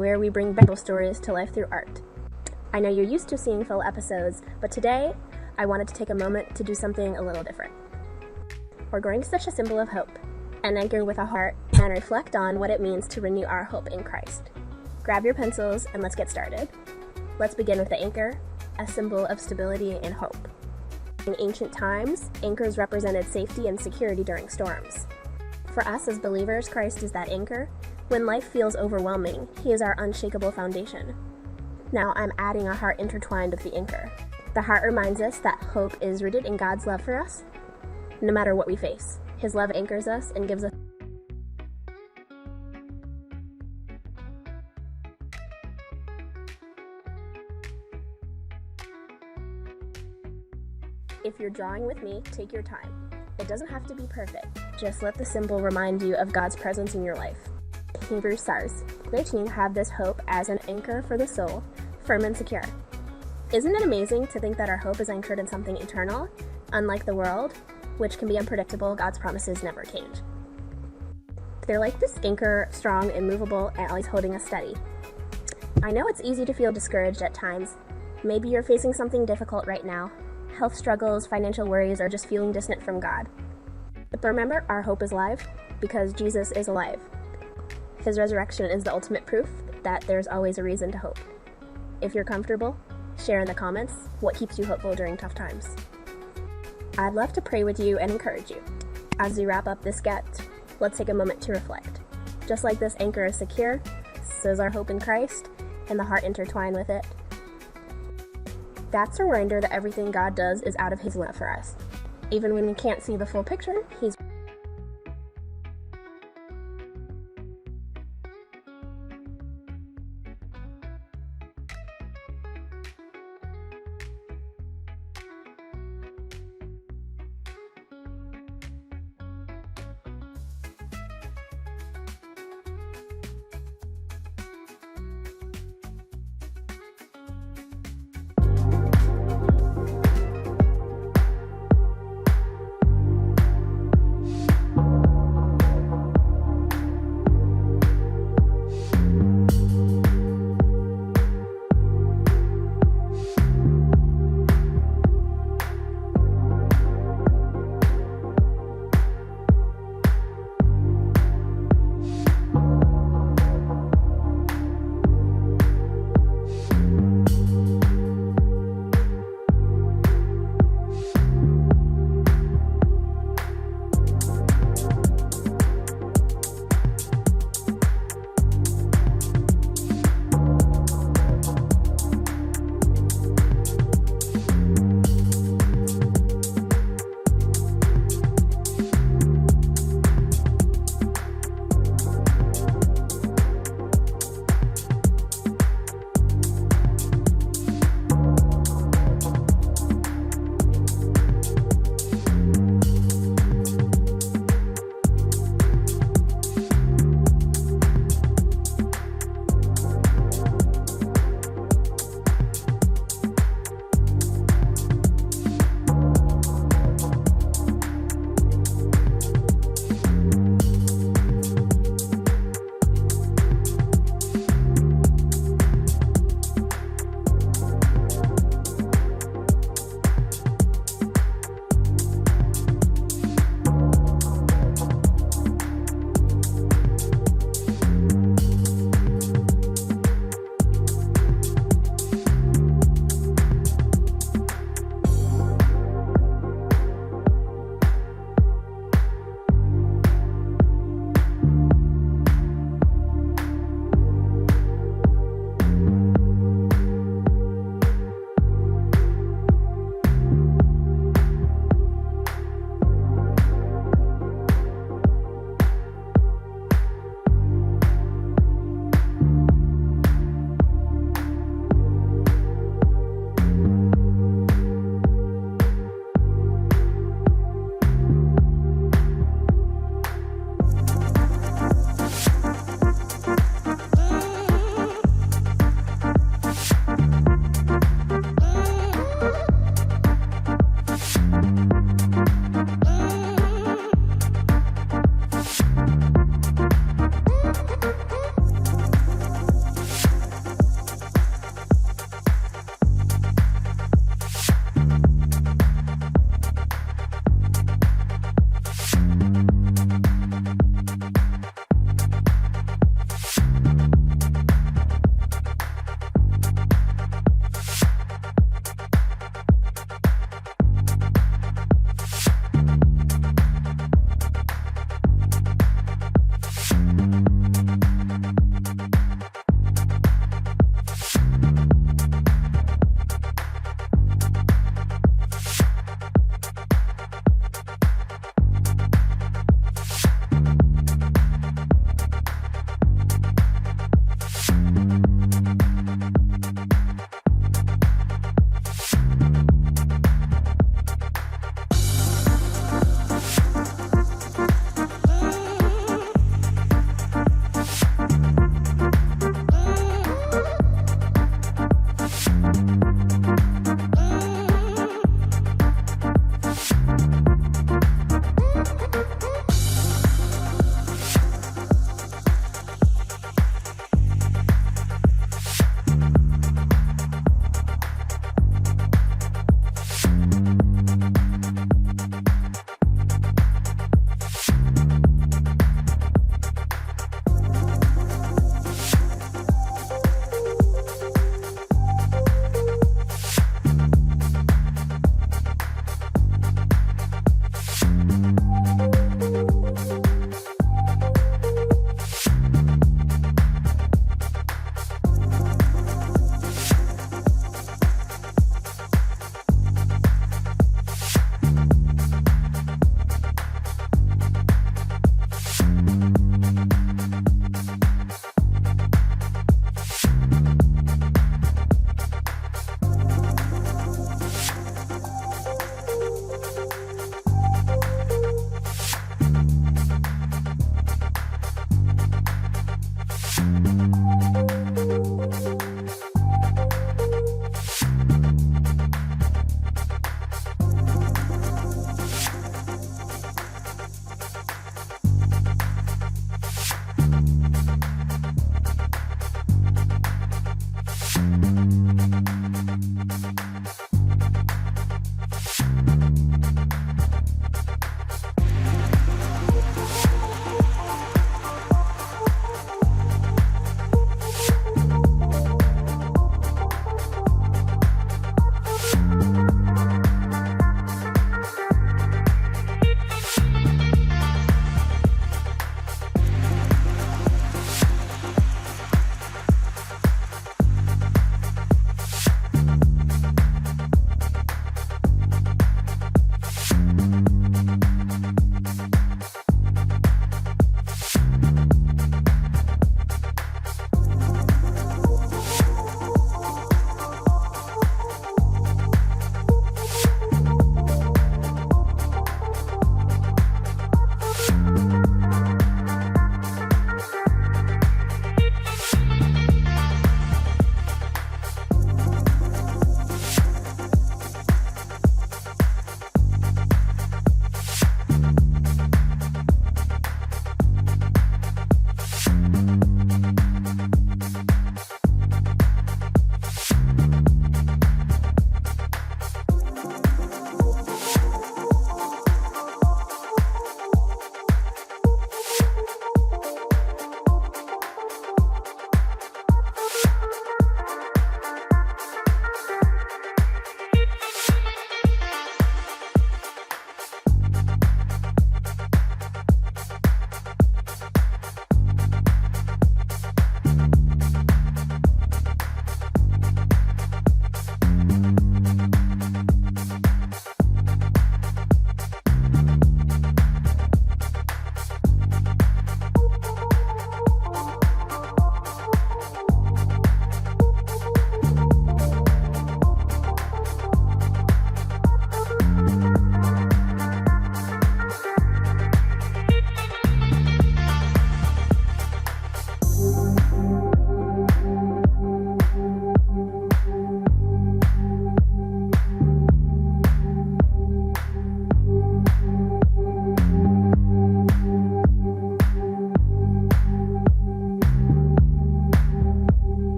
where we bring Bible stories to life through art. I know you're used to seeing full episodes, but today I wanted to take a moment to do something a little different. We're going to such a symbol of hope, and anchor with a heart, and reflect on what it means to renew our hope in Christ. Grab your pencils and let's get started. Let's begin with the anchor, a symbol of stability and hope. In ancient times, anchors represented safety and security during storms. For us as believers, Christ is that anchor. When life feels overwhelming, He is our unshakable foundation. Now I'm adding a heart intertwined with the anchor. The heart reminds us that hope is rooted in God's love for us, no matter what we face. His love anchors us and gives us If you're drawing with me, take your time. It doesn't have to be perfect. Just let the symbol remind you of God's presence in your life. Hebrews stars 13 have this hope as an anchor for the soul, firm and secure. Isn't it amazing to think that our hope is anchored in something eternal? Unlike the world, which can be unpredictable, God's promises never change. They're like this anchor, strong, immovable, and always holding us steady. I know it's easy to feel discouraged at times. Maybe you're facing something difficult right now. Health struggles, financial worries, or just feeling distant from God. But remember, our hope is alive because Jesus is alive. His resurrection is the ultimate proof that there's always a reason to hope. If you're comfortable, share in the comments what keeps you hopeful during tough times. I'd love to pray with you and encourage you. As we wrap up this sketch, let's take a moment to reflect. Just like this anchor is secure, so is our hope in Christ, and the heart intertwined with it. That's a reminder that everything God does is out of His love for us. Even when we can't see the full picture, He's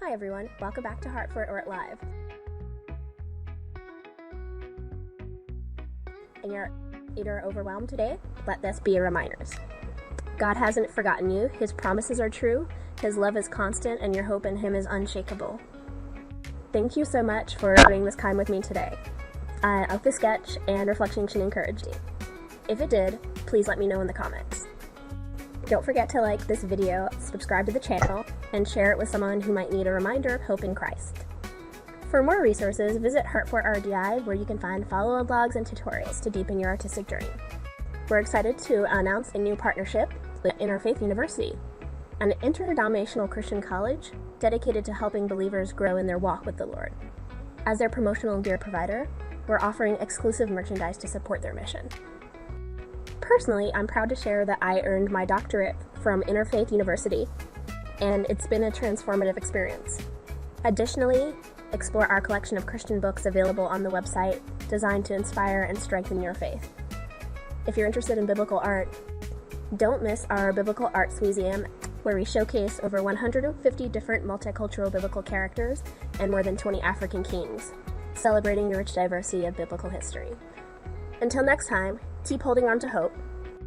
Hi everyone, welcome back to Heart for It Live. And you're either overwhelmed today, let this be a reminder. God hasn't forgotten you, His promises are true, His love is constant, and your hope in Him is unshakable. Thank you so much for doing this time with me today. I hope the sketch and reflection encouraged you. If it did, please let me know in the comments. Don't forget to like this video, subscribe to the channel, and share it with someone who might need a reminder of hope in Christ. For more resources, visit Heart4RDI, where you can find follow-on blogs and tutorials to deepen your artistic journey. We're excited to announce a new partnership with Interfaith University, an interdenominational Christian college dedicated to helping believers grow in their walk with the Lord. As their promotional gear provider, we're offering exclusive merchandise to support their mission. Personally, I'm proud to share that I earned my doctorate from Interfaith University, and it's been a transformative experience. Additionally, explore our collection of Christian books available on the website, designed to inspire and strengthen your faith. If you're interested in biblical art, don't miss our Biblical Arts Museum, where we showcase over 150 different multicultural biblical characters and more than 20 African kings, celebrating the rich diversity of biblical history. Until next time, keep holding on to hope.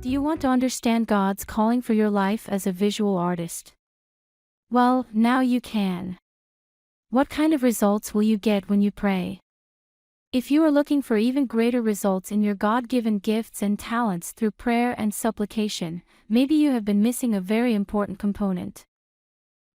Do you want to understand God's calling for your life as a visual artist? Well, now you can. What kind of results will you get when you pray? If you are looking for even greater results in your God-given gifts and talents through prayer and supplication, maybe you have been missing a very important component.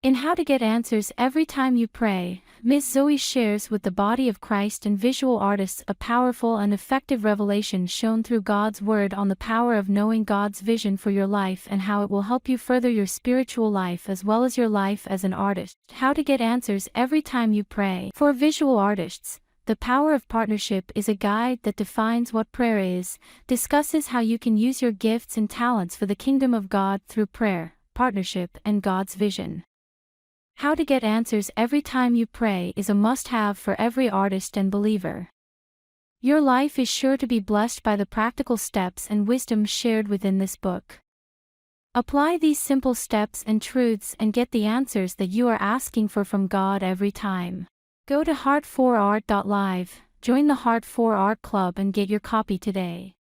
In How to Get Answers Every Time You Pray, Ms. Zoe shares with the body of Christ and visual artists a powerful and effective revelation shown through God's Word on the power of knowing God's vision for your life and how it will help you further your spiritual life as well as your life as an artist. How to Get Answers Every Time You Pray. For visual artists, The Power of Partnership is a guide that defines what prayer is, discusses how you can use your gifts and talents for the kingdom of God through prayer, partnership, and God's vision. How to get answers every time you pray is a must-have for every artist and believer. Your life is sure to be blessed by the practical steps and wisdom shared within this book. Apply these simple steps and truths and get the answers that you are asking for from God every time. Go to heart4art.live, join the Heart4Art Club and get your copy today.